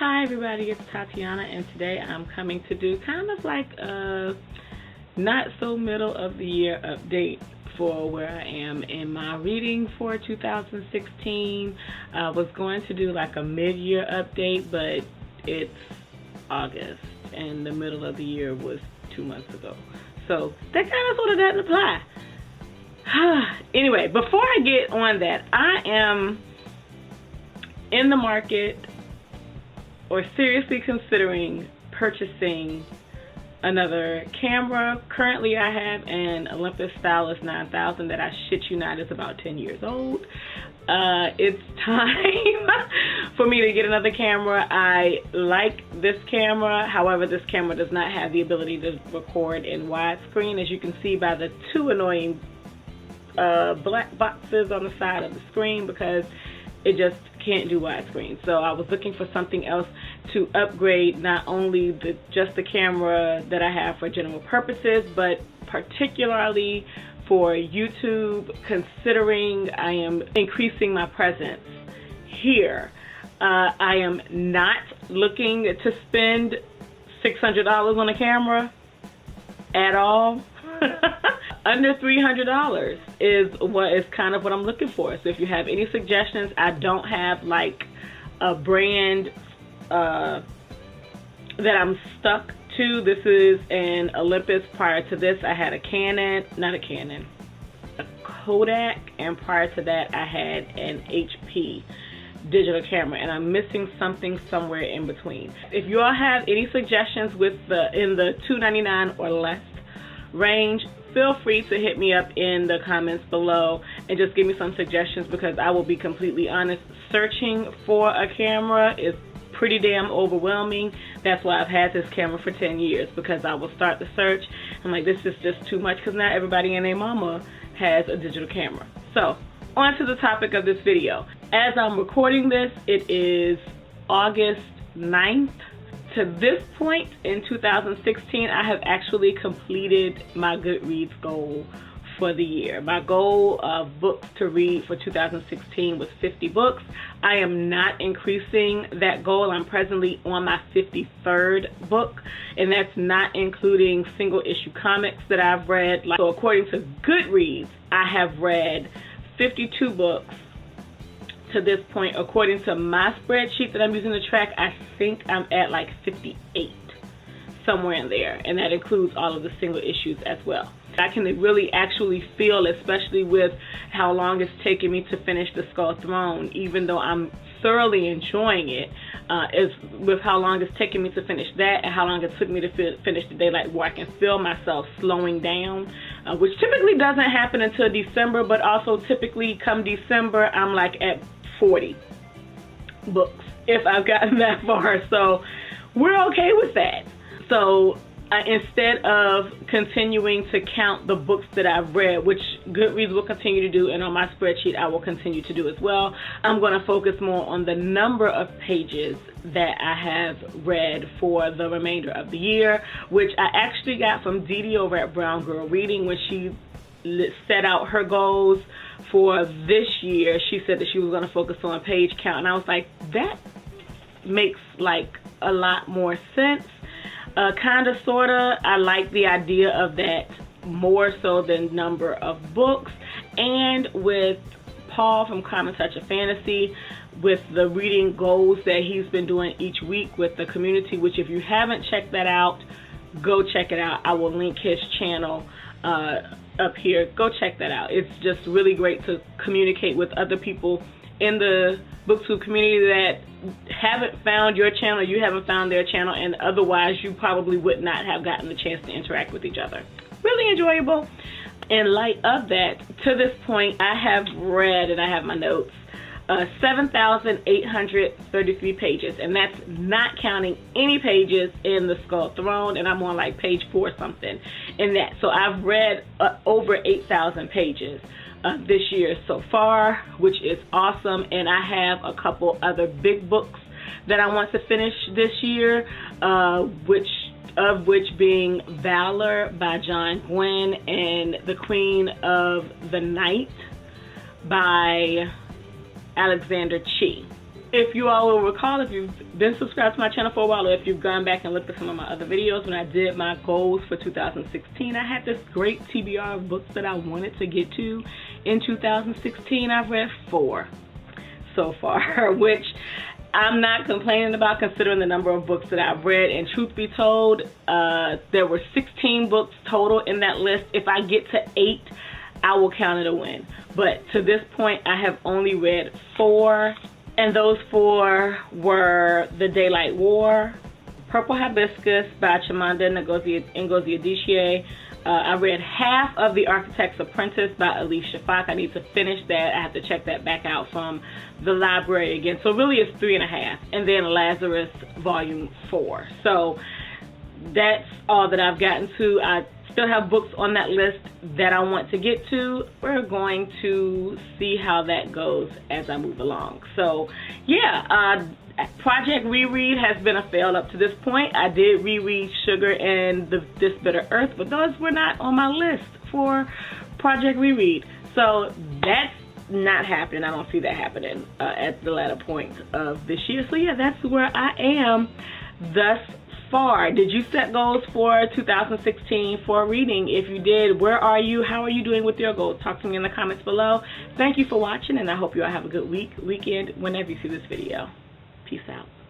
Hi everybody, it's Tatiana, and today I'm coming to do kind of like a not so middle of the year update for where I am in my reading for 2016. I was going to do like a mid-year update, but it's August and the middle of the year was 2 months ago. So that kind of sort of doesn't apply. Anyway, before I get on that, I am in the market or seriously considering purchasing another camera. Currently I have an Olympus Stylus 9000 that I shit you not is about 10 years old. It's time for me to get another camera. I like this camera, however this camera does not have the ability to record in widescreen, as you can see by the two annoying black boxes on the side of the screen, because it just can't do widescreen. So I was looking for something else to upgrade not only just the camera that I have for general purposes, but particularly for YouTube, considering I am increasing my presence here. I am not looking to spend $600 on a camera at all. Under $300 is kind of what I'm looking for. So if you have any suggestions, I don't have like a brand that I'm stuck to. This is an Olympus. Prior to this, I had a Kodak, and prior to that, I had an HP digital camera, and I'm missing something somewhere in between. If you all have any suggestions in the $299 or less range, feel free to hit me up in the comments below and just give me some suggestions, because I will be completely honest, searching for a camera is pretty damn overwhelming. That's why I've had this camera for 10 years, because I will start the search. I'm like, this is just too much, because not everybody and their mama has a digital camera. So on to the topic of this video. As I'm recording this, it is August 9th. To this point in 2016, I have actually completed my Goodreads goal for the year. My goal of books to read for 2016 was 50 books. I am not increasing that goal. I'm presently on my 53rd book, and that's not including single issue comics that I've read. So according to Goodreads, I have read 52 books to this point. According to my spreadsheet that I'm using to track, I think I'm at like 58, somewhere in there, and that includes all of the single issues as well. I can really actually feel, especially with how long it's taken me to finish The Skull Throne, even though I'm thoroughly enjoying it, is with how long it's taken me to finish that and how long it took me to finish The Daylight War. I can feel myself slowing down, which typically doesn't happen until December, but also typically come December, I'm like at 40 books if I've gotten that far. So we're okay with that. So instead of continuing to count the books that I've read, which Goodreads will continue to do, and on my spreadsheet I will continue to do as well, I'm going to focus more on the number of pages that I have read for the remainder of the year, which I actually got from Dee Dee over at Brown Girl Reading. When she set out her goals for this year, she said that she was going to focus on page count, and I was like, that makes like a lot more sense. Kind of, sort of. I like the idea of that more so than number of books. And with Paul from Common Touch of Fantasy, with the reading goals that he's been doing each week with the community, which if you haven't checked that out, go check it out. I will link his channel up here. Go check that out. It's just really great to communicate with other people in the BookTube community that haven't found your channel, you haven't found their channel, and otherwise you probably would not have gotten the chance to interact with each other. Really enjoyable. In light of that, to this point, I have read, and I have my notes, 7,833 pages, and that's not counting any pages in The Skull Throne, and I'm on like page 4 something in that. So I've read over 8,000 pages this year so far, which is awesome. And I have a couple other big books that I want to finish this year, which being Valor by John Gwynne and The Queen of the Night by Alexander Chi. If you all will recall, if you've been subscribed to my channel for a while, or if you've gone back and looked at some of my other videos, when I did my goals for 2016, I had this great TBR of books that I wanted to get to in 2016. I've read 4 so far, which I'm not complaining about considering the number of books that I've read. And truth be told, there were 16 books total in that list. If I get to 8, I will count it a win. But to this point, I have only read 4. And those 4 were The Daylight War, Purple Hibiscus by Chimamanda Ngozi Adichie. I read half of The Architect's Apprentice by Elif Shafak. I need to finish that. I have to check that back out from the library again. So really it's 3.5. And then Lazarus Volume 4. So that's all that I've gotten to. I still have books on that list that I want to get to. We're going to see how that goes as I move along. So yeah, Project Reread has been a fail up to this point. I did reread Sugar and This Bitter Earth, but those were not on my list for Project Reread. So that's not happening. I don't see that happening at the latter point of this year. So yeah, that's where I am thus far. Did you set goals for 2016 for reading? If you did, where are you? How are you doing with your goals? Talk to me in the comments below. Thank you for watching, and I hope you all have a good weekend, whenever you see this video. Peace out.